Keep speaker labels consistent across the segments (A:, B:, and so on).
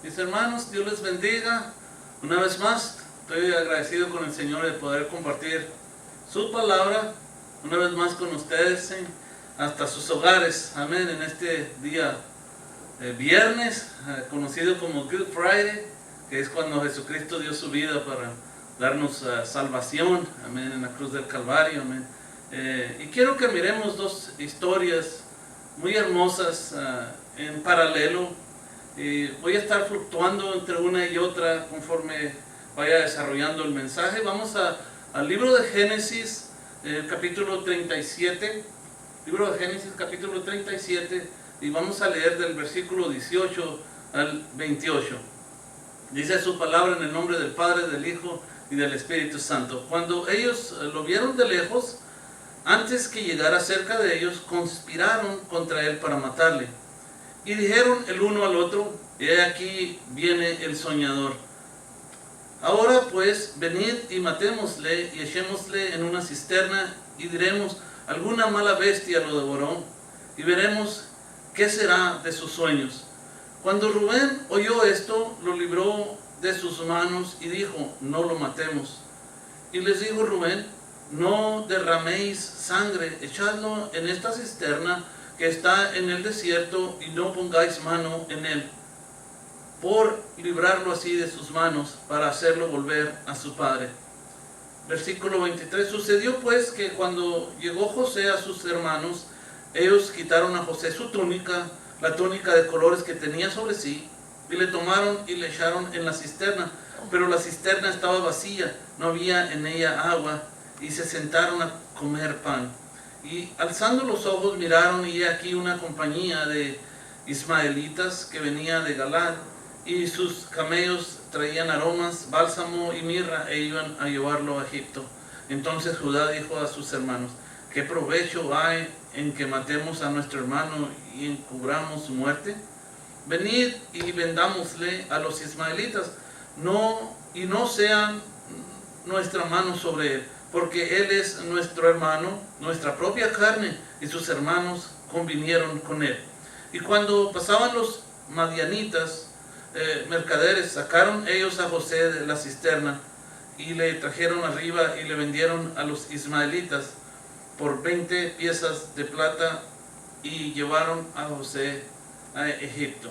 A: Mis hermanos, Dios les bendiga. Una vez más, estoy agradecido con el Señor de poder compartir su palabra una vez más con ustedes, hasta sus hogares. Amén. En este día viernes, conocido como Good Friday, que es cuando Jesucristo dio su vida para darnos salvación. Amén. En la cruz del Calvario. Amén. Y quiero que miremos dos historias muy hermosas en paralelo. Voy a estar fluctuando entre una y otra conforme vaya desarrollando el mensaje. Vamos al libro de Génesis, capítulo 37. Libro de Génesis, capítulo 37, y vamos a leer del versículo 18 al 28. Dice su palabra en el nombre del Padre, del Hijo y del Espíritu Santo. Cuando ellos lo vieron de lejos, antes que llegara cerca de ellos, conspiraron contra él para matarle. Y dijeron el uno al otro: he aquí viene el soñador. Ahora pues, venid y matémosle y echémosle en una cisterna, y diremos: alguna mala bestia lo devoró, y veremos qué será de sus sueños. Cuando Rubén oyó esto, lo libró de sus manos y dijo: no lo matemos. Y les dijo Rubén: no derraméis sangre, echadlo en esta cisterna que está en el desierto, y no pongáis mano en él, por librarlo así de sus manos, para hacerlo volver a su padre. Versículo 23. Sucedió pues que cuando llegó José a sus hermanos, ellos quitaron a José su túnica, la túnica de colores que tenía sobre sí, y le tomaron y le echaron en la cisterna. Pero la cisterna estaba vacía, no había en ella agua, y se sentaron a comer pan. Y alzando los ojos miraron, y he aquí una compañía de ismaelitas que venía de Galaad, y sus camellos traían aromas, bálsamo y mirra, e iban a llevarlo a Egipto. Entonces Judá dijo a sus hermanos: ¿qué provecho hay en que matemos a nuestro hermano y encubramos su muerte? Venid y vendámosle a los ismaelitas, y no sean nuestra mano sobre él, porque él es nuestro hermano, nuestra propia carne, y sus hermanos convinieron con él. Y cuando pasaban los madianitas, mercaderes, sacaron ellos a José de la cisterna, y le trajeron arriba, y le vendieron a los ismaelitas por 20 piezas de plata, y llevaron a José a Egipto.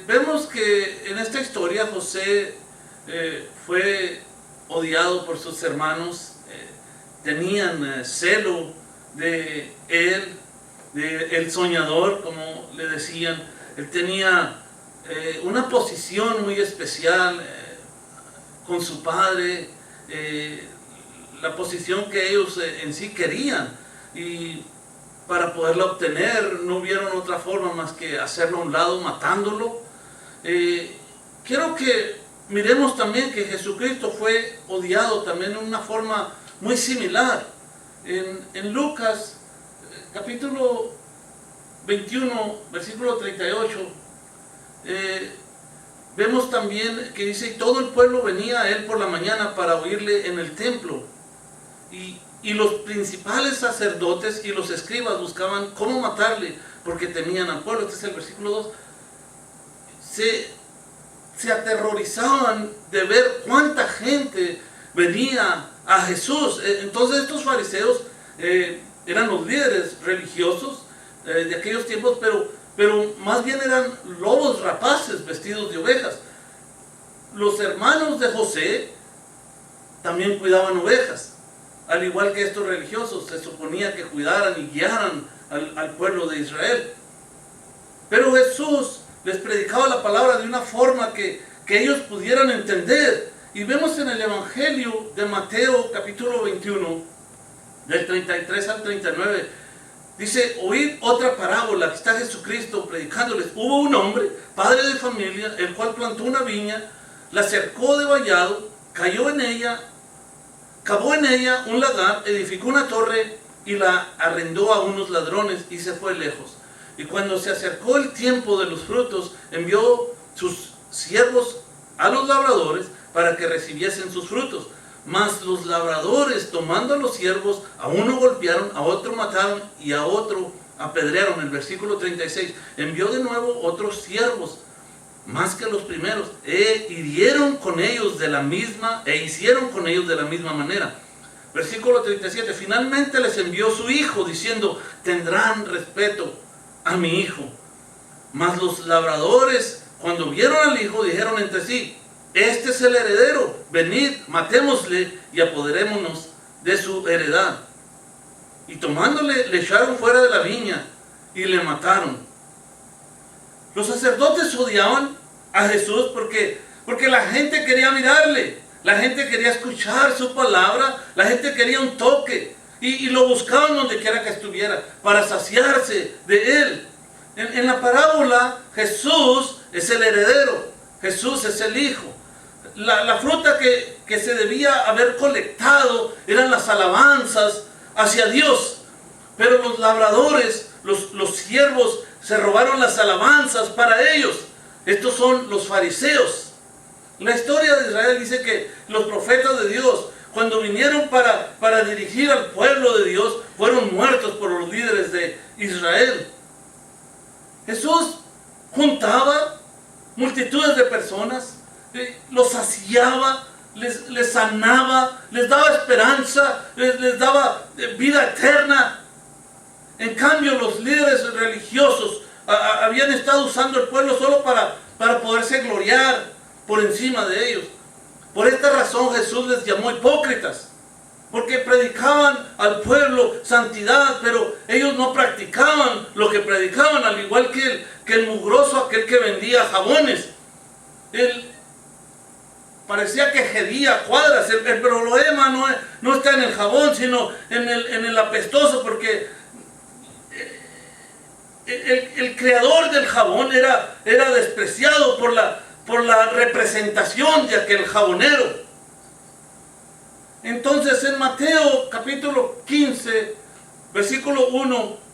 A: Vemos que en esta historia José fue odiado por sus hermanos. Tenían celo de él, de el soñador, como le decían. Él tenía una posición muy especial con su padre, la posición que ellos en sí querían, y para poderla obtener no vieron otra forma más que hacerlo a un lado, matándolo. Quiero que miremos también que Jesucristo fue odiado también de una forma muy similar. En Lucas capítulo 21, versículo 38, vemos también que dice: y todo el pueblo venía a él por la mañana para oírle en el templo, y los principales sacerdotes y los escribas buscaban cómo matarle, porque temían al pueblo. Este es el versículo 2. Se aterrorizaban de ver cuánta gente venía a Jesús. Entonces estos fariseos eran los líderes religiosos de aquellos tiempos, pero más bien eran lobos rapaces vestidos de ovejas. Los hermanos de José también cuidaban ovejas, al igual que estos religiosos. Se suponía que cuidaran y guiaran al pueblo de Israel. Pero Jesús les predicaba la palabra de una forma que ellos pudieran entender. Y vemos en el Evangelio de Mateo, capítulo 21, del 33 al 39, dice: oíd otra parábola. Que está Jesucristo predicándoles. Hubo un hombre, padre de familia, el cual plantó una viña, la cercó de vallado, cavó en ella un lagar, edificó una torre y la arrendó a unos ladrones, y se fue lejos. Y cuando se acercó el tiempo de los frutos, envió sus siervos a los labradores para que recibiesen sus frutos. Mas los labradores, tomando a los siervos, a uno golpearon, a otro mataron y a otro apedrearon. El versículo 36, envió de nuevo otros siervos, más que los primeros, hicieron con ellos de la misma manera. Versículo 37, finalmente les envió su hijo, diciendo, tendrán respeto a mi hijo. Mas los labradores, cuando vieron al hijo, dijeron entre sí, este es el heredero, venid, matémosle y apoderémonos de su heredad. Y tomándole, le echaron fuera de la viña y le mataron. Los sacerdotes odiaban a Jesús porque la gente quería mirarle, la gente quería escuchar su palabra, la gente quería un toque y lo buscaban donde quiera que estuviera para saciarse de él. En la parábola, Jesús es el heredero, Jesús es el hijo. La fruta que se debía haber colectado eran las alabanzas hacia Dios, pero los labradores, los siervos, se robaron las alabanzas para ellos. Estos son los fariseos. La historia de Israel dice que los profetas de Dios, cuando vinieron para dirigir al pueblo de Dios, fueron muertos por los líderes de Israel. Jesús juntaba multitudes de personas, los saciaba, les sanaba, les daba esperanza, les daba vida eterna. En cambio, los líderes religiosos habían estado usando el pueblo solo para poderse gloriar por encima de ellos. Por esta razón Jesús les llamó hipócritas, porque predicaban al pueblo santidad, pero ellos no practicaban lo que predicaban, al igual que el mugroso, aquel que vendía jabones. Él parecía que gedía cuadras. El problema no está en el jabón, sino en el apestoso, porque el creador del jabón era despreciado por la representación de aquel jabonero. Entonces en Mateo capítulo 15, versículo 1,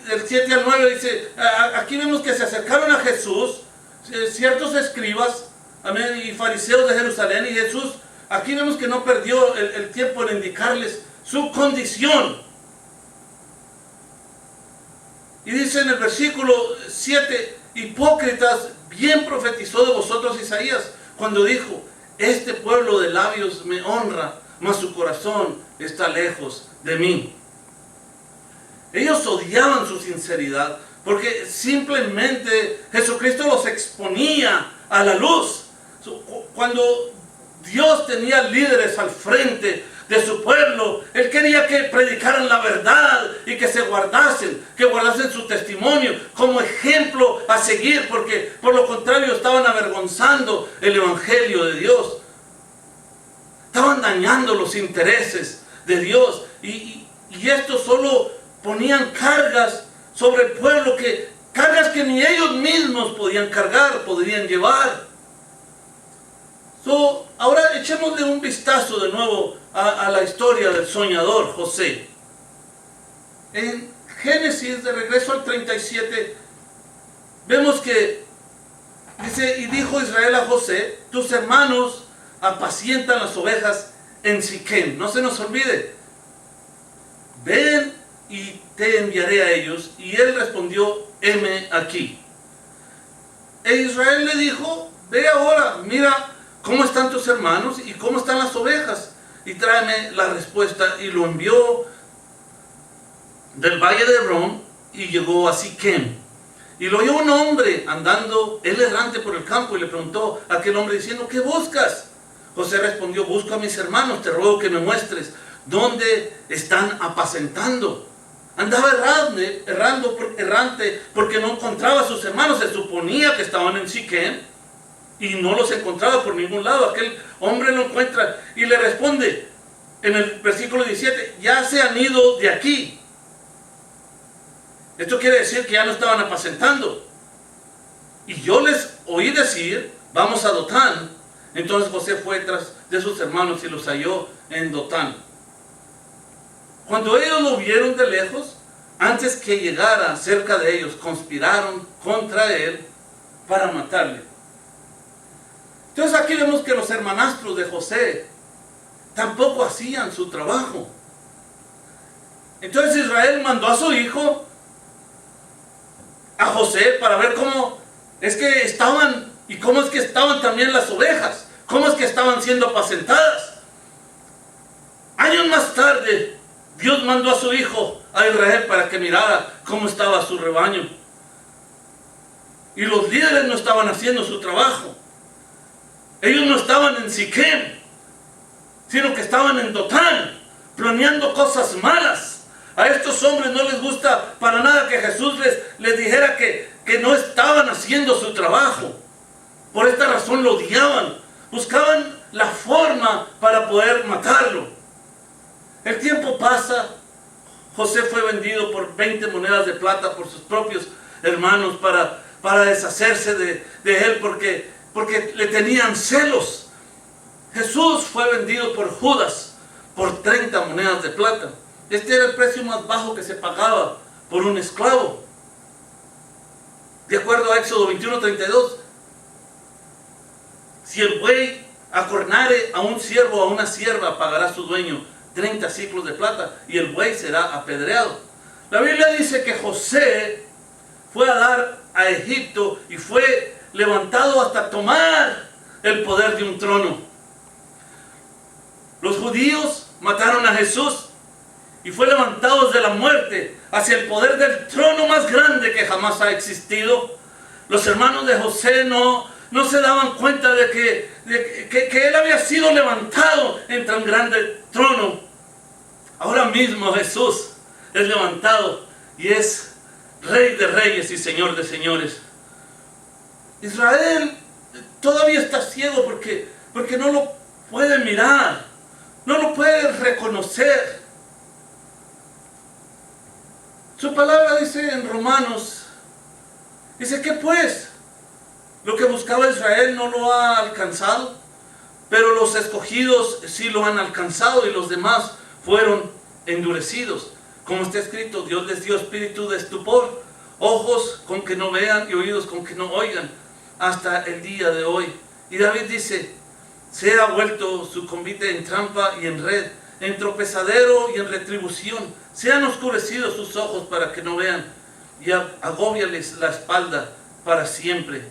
A: del 7 al 9, dice, aquí vemos que se acercaron a Jesús ciertos escribas, amén, y fariseos de Jerusalén, y Jesús, aquí vemos que no perdió el tiempo en indicarles su condición. Y dice en el versículo 7, hipócritas, bien profetizó de vosotros Isaías, cuando dijo, este pueblo de labios me honra, mas su corazón está lejos de mí. Ellos odiaban su sinceridad, porque simplemente Jesucristo los exponía a la luz. Cuando Dios tenía líderes al frente de su pueblo, Él quería que predicaran la verdad y que guardasen su testimonio como ejemplo a seguir, porque por lo contrario estaban avergonzando el evangelio de Dios. Estaban dañando los intereses de Dios y estos solo ponían cargas sobre el pueblo, cargas que ni ellos mismos podían llevar. Ahora echémosle un vistazo de nuevo a la historia del soñador José. En Génesis, de regreso al 37, vemos que dice, y dijo Israel a José, tus hermanos apacientan las ovejas en Siquem. No se nos olvide, ven y te enviaré a ellos. Y él respondió, heme aquí. E Israel le dijo, ve ahora, mira cómo están tus hermanos y cómo están las ovejas, y tráeme la respuesta. Y lo envió del valle de Hebrón y llegó a Siquem. Y lo oyó un hombre andando, él errante por el campo, y le preguntó a aquel hombre diciendo, ¿qué buscas? José respondió, busco a mis hermanos, te ruego que me muestres dónde están apacentando. Andaba errante porque no encontraba a sus hermanos. Se suponía que estaban en Siquem y no los encontraba por ningún lado. Aquel hombre lo encuentra y le responde en el versículo 17, ya se han ido de aquí. Esto quiere decir que ya no estaban apacentando. Y yo les oí decir, vamos a Dotán. Entonces José fue tras de sus hermanos y los halló en Dotán. Cuando ellos lo vieron de lejos, antes que llegara cerca de ellos, conspiraron contra él para matarle. Entonces aquí vemos que los hermanastros de José tampoco hacían su trabajo. Entonces Israel mandó a su hijo, a José, para ver cómo es que estaban y cómo es que estaban también las ovejas, cómo es que estaban siendo apacentadas. Años más tarde, Dios mandó a su hijo a Israel para que mirara cómo estaba su rebaño. Y los líderes no estaban haciendo su trabajo. Ellos no estaban en Siquem, sino que estaban en Dotán, planeando cosas malas. A estos hombres no les gusta para nada que Jesús les dijera que no estaban haciendo su trabajo. Por esta razón lo odiaban. Buscaban la forma para poder matarlo. El tiempo pasa. José fue vendido por 20 monedas de plata por sus propios hermanos para deshacerse de él porque le tenían celos. Jesús fue vendido por Judas por 30 monedas de plata. Este era el precio más bajo que se pagaba por un esclavo. De acuerdo a Éxodo 21:32, si el buey acornare a un siervo o a una sierva, pagará su dueño 30 siclos de plata y el buey será apedreado. La Biblia dice que José fue a dar a Egipto y fue levantado hasta tomar el poder de un trono. Los judíos mataron a Jesús y fue levantado de la muerte hacia el poder del trono más grande que jamás ha existido. Los hermanos de José no se daban cuenta de que él había sido levantado en tan grande trono. Ahora mismo Jesús es levantado y es Rey de reyes y Señor de señores. Israel todavía está ciego porque no lo puede mirar, no lo puede reconocer. Su palabra dice en Romanos, dice que pues lo que buscaba Israel no lo ha alcanzado, pero los escogidos sí lo han alcanzado y los demás fueron endurecidos. Como está escrito, Dios les dio espíritu de estupor, ojos con que no vean y oídos con que no oigan, hasta el día de hoy. Y David dice, se ha vuelto su convite en trampa y en red, en tropezadero y en retribución. Se han oscurecido sus ojos para que no vean y agóbiales la espalda para siempre.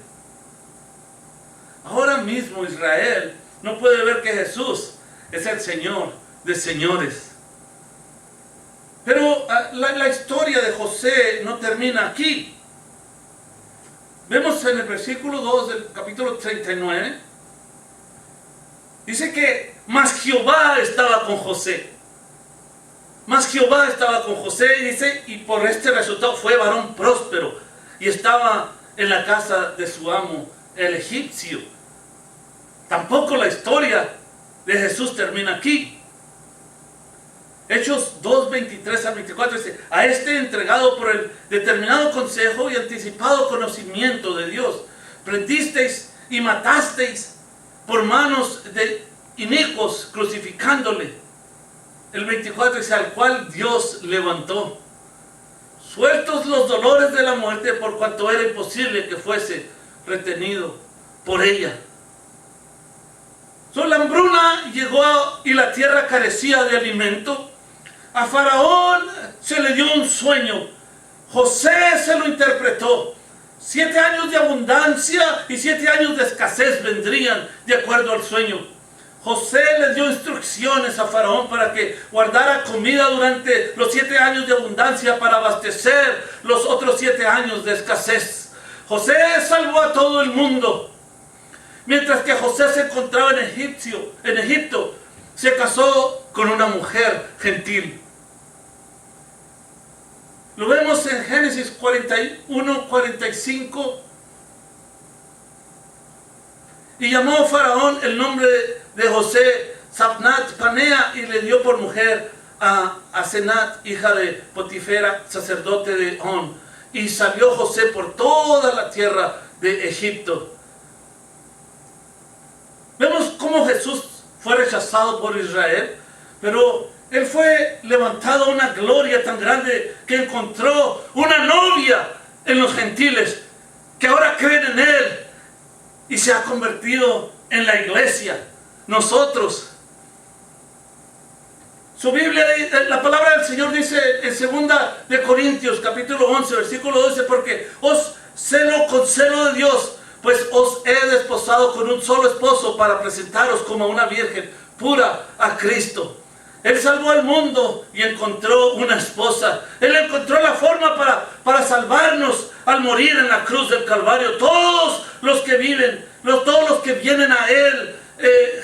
A: Ahora mismo Israel no puede ver que Jesús es el Señor de señores. Pero la historia de José no termina aquí. Vemos en el versículo 2 del capítulo 39. Dice que mas Jehová estaba con José. Mas Jehová estaba con José, y dice, y por este resultado fue varón próspero y estaba en la casa de su amo, el egipcio. Tampoco la historia de Jesús termina aquí. Hechos 2, 23 al 24 dice, a este entregado por el determinado consejo y anticipado conocimiento de Dios, prendisteis y matasteis por manos de inicuos, crucificándole. El 24 dice, al cual Dios levantó, sueltos los dolores de la muerte, por cuanto era imposible que fuese retenido por ella. La hambruna llegó y la tierra carecía de alimento. A Faraón se le dio un sueño. José se lo interpretó. 7 años de abundancia y 7 años de escasez vendrían de acuerdo al sueño. José le dio instrucciones a Faraón para que guardara comida durante los 7 años de abundancia para abastecer los otros 7 años de escasez. José salvó a todo el mundo. Mientras que José se encontraba en Egipto, se casó con una mujer gentil. Lo vemos en Génesis 41, 45. Y llamó Faraón el nombre de José Zapnat Panea y le dio por mujer a Asenat, hija de Potifera, sacerdote de On. Y salió José por toda la tierra de Egipto. Vemos cómo Jesús fue rechazado por Israel, pero él fue levantado a una gloria tan grande que encontró una novia en los gentiles que ahora creen en él y se ha convertido en la iglesia. Nosotros Su Biblia, la palabra del Señor dice en 2 de Corintios, capítulo 11, versículo 12, porque os celo con celo de Dios, pues os he desposado con un solo esposo para presentaros como una virgen pura a Cristo. Él salvó al mundo y encontró una esposa. Él encontró la forma para salvarnos al morir en la cruz del Calvario. Todos los que viven, todos los que vienen a Él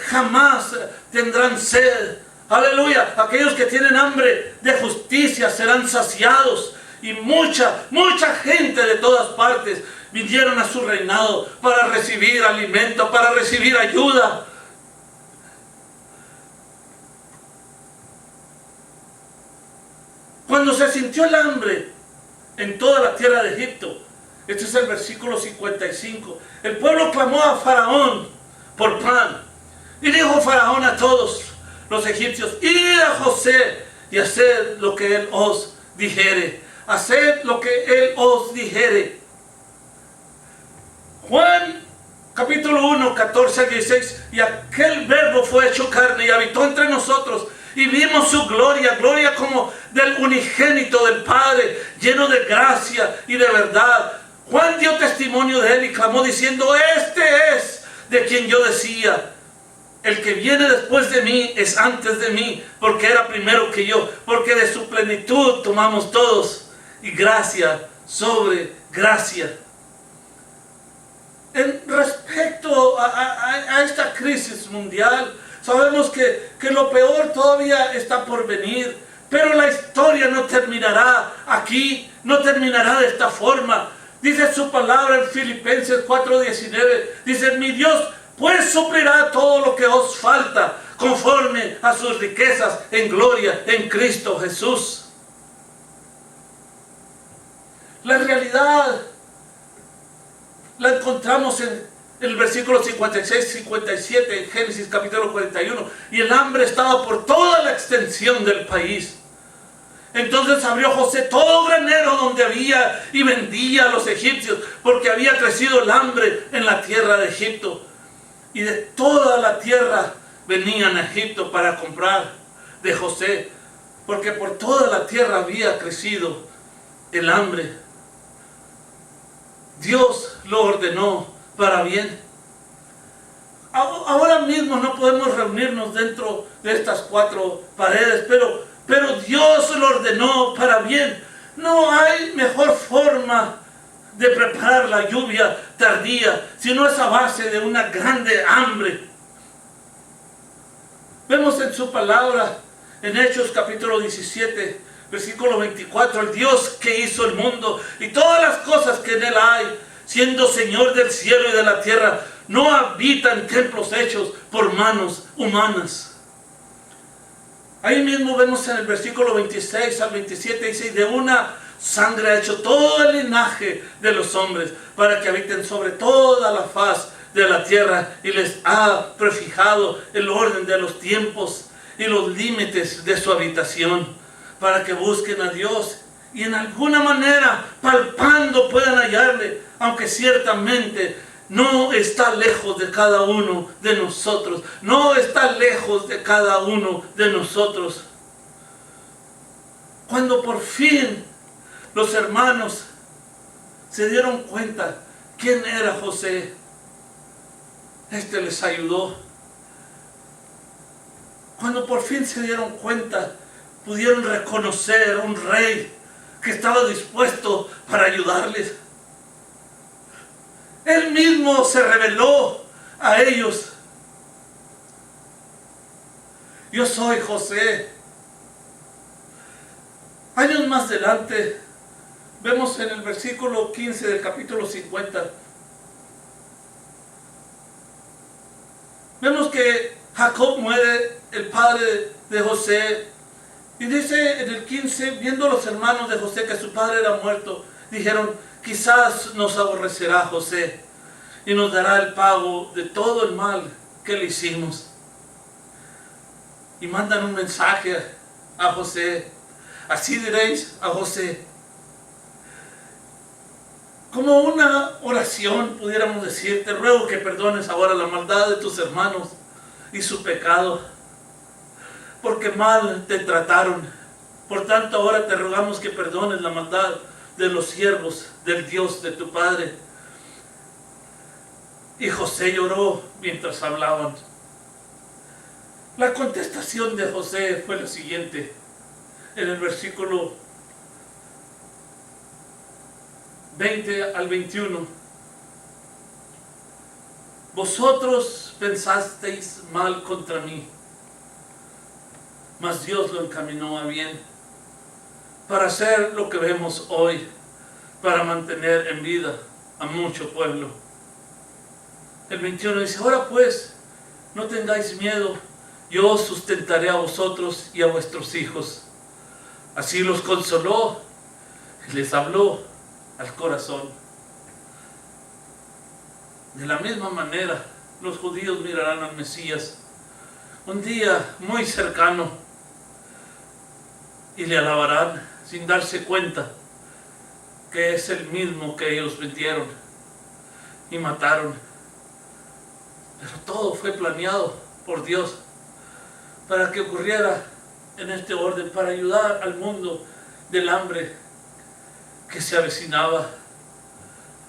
A: jamás tendrán sed. Aleluya. Aquellos que tienen hambre de justicia serán saciados. Y mucha gente de todas partes vinieron a su reinado para recibir alimento, para recibir ayuda. Cuando se sintió el hambre en toda la tierra de Egipto, este es el versículo 55, el pueblo clamó a Faraón por pan. Y dijo Faraón a todos los egipcios: id a José y haced lo que él os dijere. Haced lo que él os dijere. Juan capítulo 1, 14 al 16. Y aquel verbo fue hecho carne y habitó entre nosotros. Y vimos su gloria, gloria como del unigénito del Padre, lleno de gracia y de verdad. Juan dio testimonio de él y clamó diciendo: este es de quien yo decía: el que viene después de mí es antes de mí, porque era primero que yo, porque de su plenitud tomamos todos, y gracia sobre gracia. En respecto a esta crisis mundial, sabemos que lo peor todavía está por venir, pero la historia no terminará aquí, no terminará de esta forma. Dice su palabra en Filipenses 4:19, dice: mi Dios pues suplirá todo lo que os falta, conforme a sus riquezas en gloria en Cristo Jesús. La realidad la encontramos en el versículo 56-57 en Génesis capítulo 41. Y el hambre estaba por toda la extensión del país. Entonces abrió José todo granero donde había y vendía a los egipcios, porque había crecido el hambre en la tierra de Egipto. Y de toda la tierra venían a Egipto para comprar de José, porque por toda la tierra había crecido el hambre. Dios lo ordenó para bien. Ahora mismo no podemos reunirnos dentro de estas cuatro paredes, pero Dios lo ordenó para bien. No hay mejor forma de preparar la lluvia tardía, sino es a base de una grande hambre. Vemos en su palabra, en Hechos capítulo 17, versículo 24, el Dios que hizo el mundo y todas las cosas que en él hay, siendo Señor del cielo y de la tierra, no habita en templos hechos por manos humanas. Ahí mismo vemos en el versículo 26 al 27, dice: de una sangre ha hecho todo el linaje de los hombres, para que habiten sobre toda la faz de la tierra, y les ha prefijado el orden de los tiempos y los límites de su habitación, para que busquen a Dios y en alguna manera, palpando, puedan hallarle, aunque ciertamente no está lejos de cada uno de nosotros. No está lejos de cada uno de nosotros. Cuando por fin los hermanos se dieron cuenta quién era José, este les ayudó. Cuando por fin se dieron cuenta, pudieron reconocer a un rey que estaba dispuesto para ayudarles. Él mismo se reveló a ellos: yo soy José. Años más adelante, vemos en el versículo 15 del capítulo 50, vemos que Jacob muere, el padre de José, y dice en el 15, viendo los hermanos de José que su padre era muerto, dijeron: quizás nos aborrecerá José y nos dará el pago de todo el mal que le hicimos. Y mandan un mensaje a José: así diréis a José. Como una oración pudiéramos decir: te ruego que perdones ahora la maldad de tus hermanos y su pecado. porque mal te trataron. Por tanto, ahora te rogamos que perdones la maldad de los siervos del Dios de tu Padre. Y José lloró mientras hablaban. La contestación de José fue la siguiente. En el versículo 20 al 21. Vosotros pensasteis mal contra mí, mas Dios lo encaminó a bien, para hacer lo que vemos hoy, para mantener en vida a mucho pueblo. El 21 dice, ahora pues, no tengáis miedo, yo os sustentaré a vosotros y a vuestros hijos. Así los consoló y les habló al corazón. De la misma manera, los judíos mirarán al Mesías un día muy cercano y le alabarán sin darse cuenta que es el mismo que ellos vendieron y mataron. Pero todo fue planeado por Dios para que ocurriera en este orden, para ayudar al mundo del hambre que se avecinaba.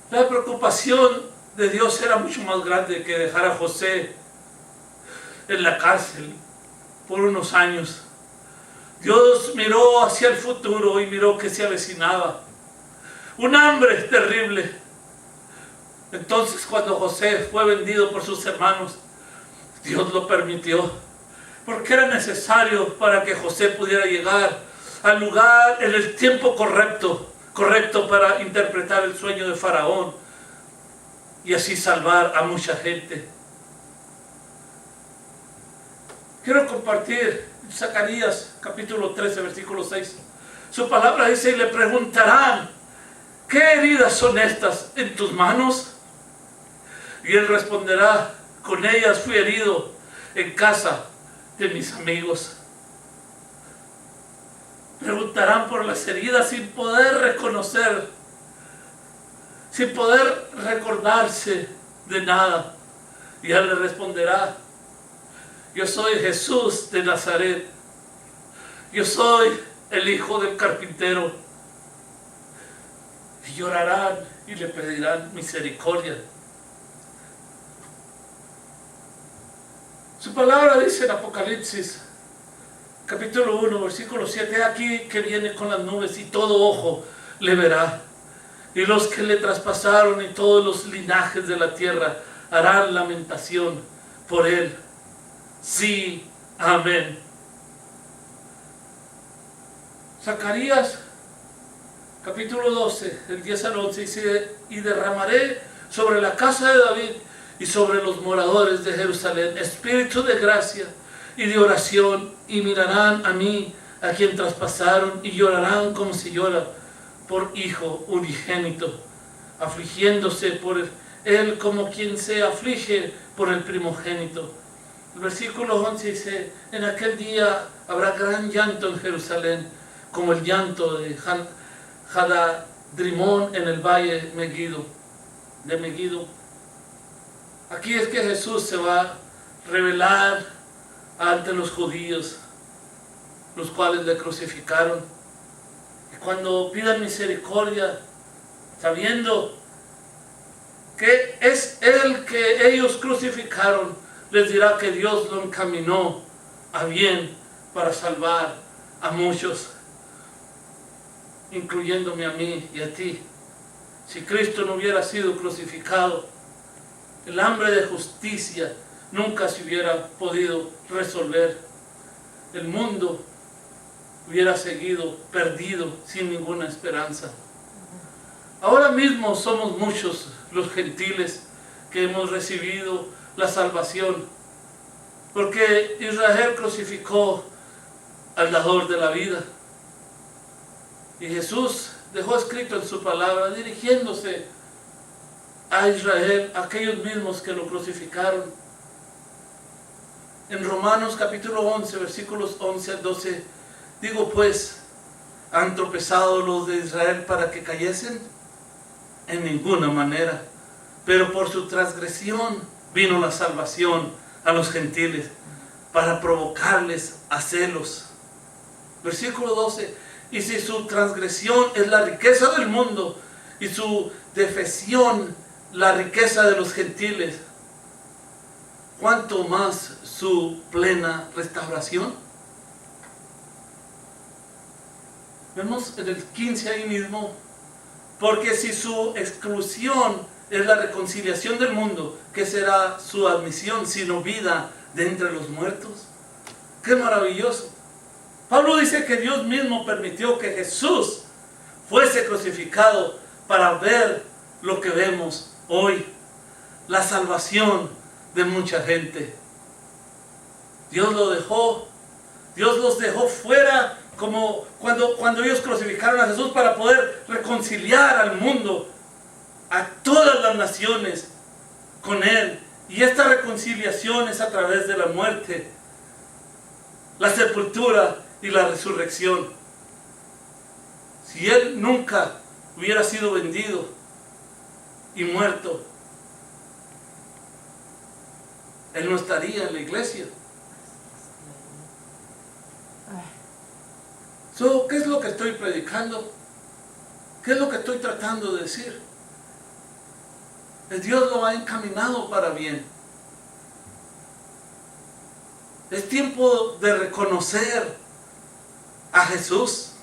A: La preocupación de Dios era mucho más grande que dejar a José en la cárcel por unos años. Dios miró hacia el futuro y miró que se avecinaba un hambre terrible. Entonces, cuando José fue vendido por sus hermanos, Dios lo permitió, porque era necesario para que José pudiera llegar al lugar en el tiempo correcto para interpretar el sueño de Faraón y así salvar a mucha gente. Quiero compartir Zacarías capítulo 13 versículo 6. Su palabra dice, y le preguntarán, ¿qué heridas son estas en tus manos? Y él responderá, con ellas fui herido en casa de mis amigos. Preguntarán por las heridas sin poder reconocer, sin poder recordarse de nada. Y él le responderá, yo soy Jesús de Nazaret, yo soy el hijo del carpintero. Y llorarán y le pedirán misericordia. Su palabra dice en Apocalipsis capítulo 1 versículo 7, aquí que viene con las nubes y todo ojo le verá, y los que le traspasaron y todos los linajes de la tierra harán lamentación por él. Sí, amén. Zacarías capítulo 12, el 10 al 11 dice, y derramaré sobre la casa de David y sobre los moradores de Jerusalén espíritu de gracia y de oración, y mirarán a mí, a quien traspasaron, y llorarán como se llora por hijo unigénito, afligiéndose por él como quien se aflige por el primogénito. El versículo 11 dice, en aquel día habrá gran llanto en Jerusalén, como el llanto de Hadadrimón en el valle de Megiddo. Aquí es que Jesús se va a revelar ante los judíos, los cuales le crucificaron. Y cuando pidan misericordia, sabiendo que es Él que ellos crucificaron, les dirá que Dios lo encaminó a bien para salvar a muchos, incluyéndome a mí y a ti. Si Cristo no hubiera sido crucificado, el hambre de justicia nunca se hubiera podido resolver. El mundo hubiera seguido perdido, sin ninguna esperanza. Ahora mismo somos muchos los gentiles que hemos recibido la salvación, porque Israel crucificó al dador de la vida. Y Jesús dejó escrito en su palabra, dirigiéndose a Israel, aquellos mismos que lo crucificaron. En Romanos capítulo 11, versículos 11 al 12, digo pues, ¿han tropezado los de Israel para que cayesen? En ninguna manera, pero por su transgresión vino la salvación a los gentiles, para provocarles a celos. Versículo 12. Y si su transgresión es la riqueza del mundo y su defección la riqueza de los gentiles, ¿cuánto más su plena restauración? Vemos en el 15 ahí mismo. Porque si su exclusión es la reconciliación del mundo, ¿qué será su admisión sino vida de entre los muertos? ¡Qué maravilloso! Pablo dice que Dios mismo permitió que Jesús fuese crucificado para ver lo que vemos hoy, la salvación de mucha gente. Dios lo dejó, Dios los dejó fuera, como cuando ellos crucificaron a Jesús, para poder reconciliar al mundo, a todas las naciones con Él. Y esta reconciliación es a través de la muerte, la sepultura y la resurrección. Si Él nunca hubiera sido vendido y muerto, Él no estaría en la iglesia. ¿Qué es lo que estoy predicando? ¿Qué es lo que estoy tratando de decir? Dios lo ha encaminado para bien. Es tiempo de reconocer a Jesús.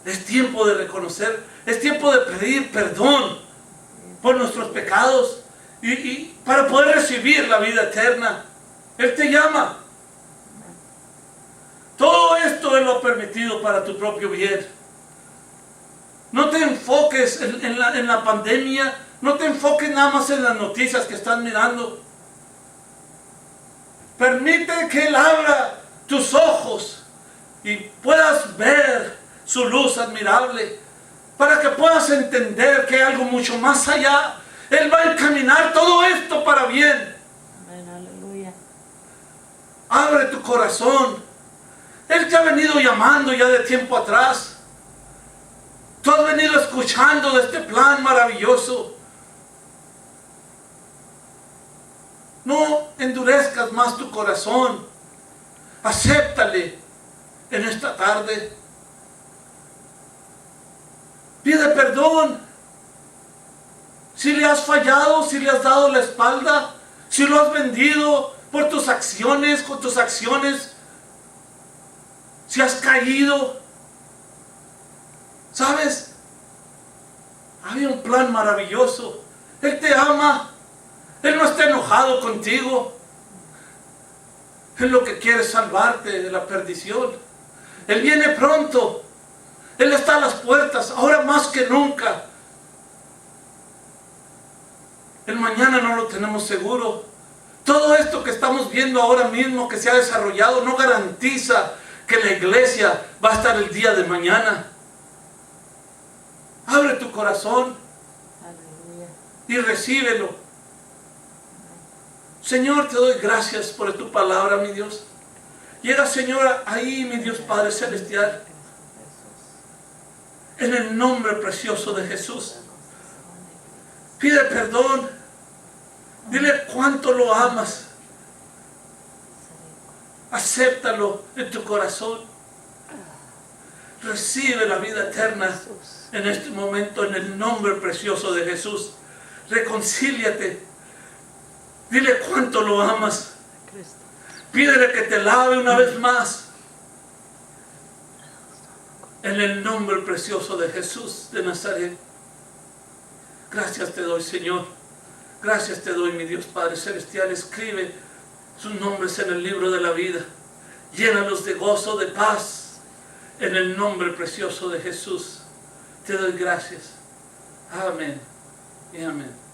A: Es tiempo de reconocer, es tiempo de pedir perdón por nuestros pecados y para poder recibir la vida eterna. Él te llama. Todo esto Él lo ha permitido para tu propio bien. No te enfoques en la pandemia, no te enfoques nada más en las noticias que estás mirando. Permite que Él abra tus ojos y puedas ver su luz admirable, para que puedas entender que hay algo mucho más allá. Él va a encaminar todo esto para bien.
B: Amén, aleluya.
A: Abre tu corazón. Él te ha venido llamando ya de tiempo atrás. Tú has venido escuchando de este plan maravilloso. No endurezcas más tu corazón. Acéptale en esta tarde. Pide perdón. Si le has fallado, si le has dado la espalda, si lo has vendido por tus acciones, con tus acciones, si has caído. ¿Sabes? Había un plan maravilloso. Él te ama. Él no está enojado contigo. Él lo que quiere es salvarte de la perdición. Él viene pronto. Él está a las puertas, ahora más que nunca. El mañana no lo tenemos seguro. Todo esto que estamos viendo ahora mismo que se ha desarrollado no garantiza que la iglesia va a estar el día de mañana. Abre tu corazón.
B: Aleluya.
A: Y recíbelo. Señor, te doy gracias por tu palabra, mi Dios. Llega, Señor, ahí, mi Dios Padre Celestial, en el nombre precioso de Jesús. Pide perdón. Dile cuánto lo amas. Acéptalo en tu corazón. Recibe la vida eterna en este momento, en el nombre precioso de Jesús. Reconcíliate. Dile cuánto lo amas. Pídele que te lave una vez más. En el nombre precioso de Jesús de Nazaret. Gracias te doy, Señor. Gracias te doy, mi Dios Padre Celestial. Escribe sus nombres en el libro de la vida. Llénalos de gozo, de paz. En el nombre precioso de Jesús. Te doy gracias. Amén y amén.